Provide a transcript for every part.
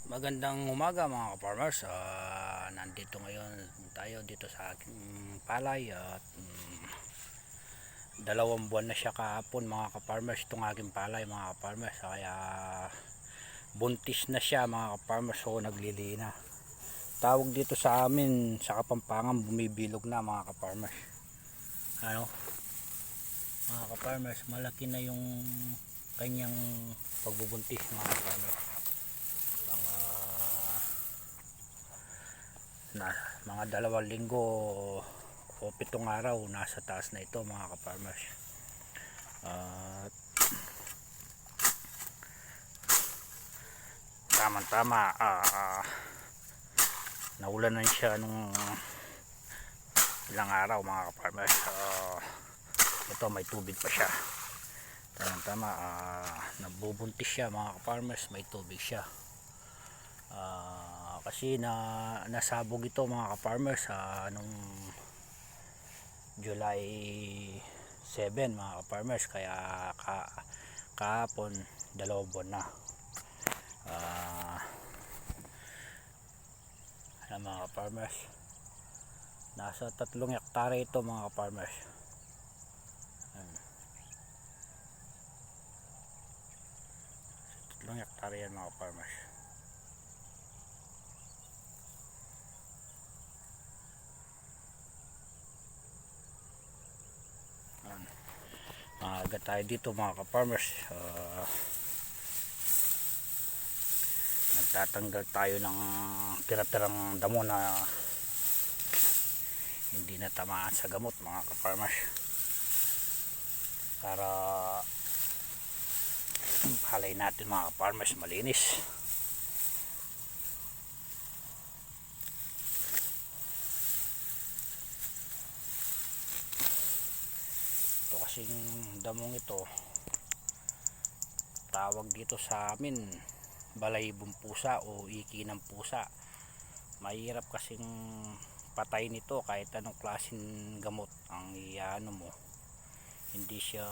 Magandang umaga mga ka-farmers. Nandito ngayon tayo dito sa aking palay at 2 buwan na siya kahapon mga ka-farmers, itong aking palay mga ka-farmers. Kaya buntis na siya mga ka-farmers, so naglilina. Tawag dito sa amin sa Kapampangan, bumibilog na mga ka-farmers. Ano? Mga ka-farmers, malaki na yung kanyang pagbubuntis mga ka-farmers. Mga 2 linggo o 7 araw nasa taas na ito mga ka-farmers. Tama naulan na siya nung ilang araw mga ka-farmers. Ito may tubig pa siya, tama nabubuntis siya mga ka-farmers, may tubig siya. Kasi nasabog ito mga ka-farmers nung July 7 mga ka-farmers, kaya kahapon 2 buwan na. Mga ka-farmers, nasa 3 hektare ito mga ka-farmers. 3 hektare yan mga ka-farmers. Agad tayo dito mga ka-farmers. Nagtatanggal tayo ng tira-tirang damo na hindi na tamaan sa gamot mga ka-farmers, para palay natin mga ka-farmers malinis. Ito kasing damong ito, tawag dito sa amin balaybong pusa o iki ng pusa. Mahirap kasing patay nito kahit anong klaseng gamot ang iano mo, hindi siya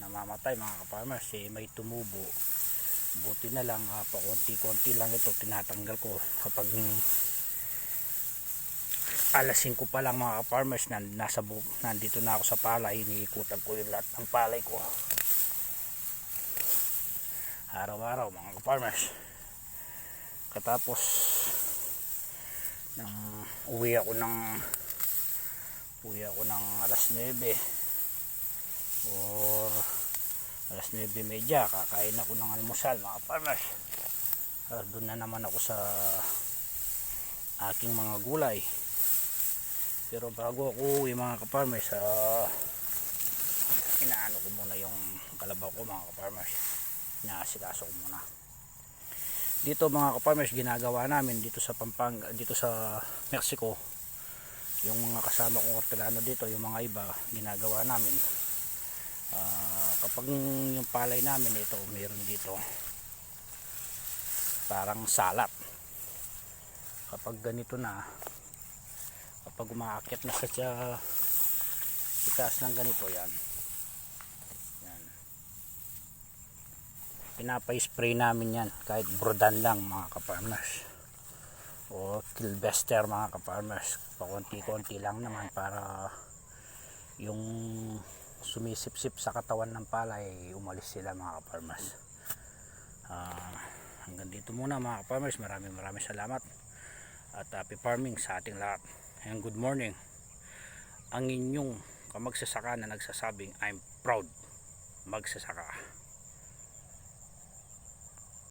namamatay mga ka-farmers. May tumubo, buti na lang pa konti-konti lang ito tinatanggal ko. Kapag alas 5 pa lang mga ka-farmers, nandito na ako sa palay, iniikutan ko yung lahat ng palay ko araw-araw mga ka-farmers. Katapos uwi ako ng alas 9 or alas 9:30, kakain ako ng almusal mga ka-farmers. Doon na naman ako sa aking mga gulay. Pero bago ako uwi mga ka-farmers, inaano ko muna yung kalabaw ko mga ka-farmers, inaasikaso ko muna. Dito mga ka-farmers, ginagawa namin dito sa Pampanga, dito sa Mexico, yung mga kasama kong Hortelano dito, yung mga iba ginagawa namin, kapag yung palay namin ito, mayroon dito parang salat. Kapag ganito na, kapag umaakyat na sa itaas ng ganito, yan pinapa-spray namin yan, kahit brodan lang mga ka-farmers o Kilbester mga ka-farmers. Pakunti-kunti lang naman para yung sumisip-sip sa katawan ng palay umalis sila mga ka-farmers. Hanggang dito muna mga ka-farmers, maraming salamat at happy farming sa ating lahat, and good morning. Ang inyong kamagsasaka na nagsasabing I'm proud magsasaka.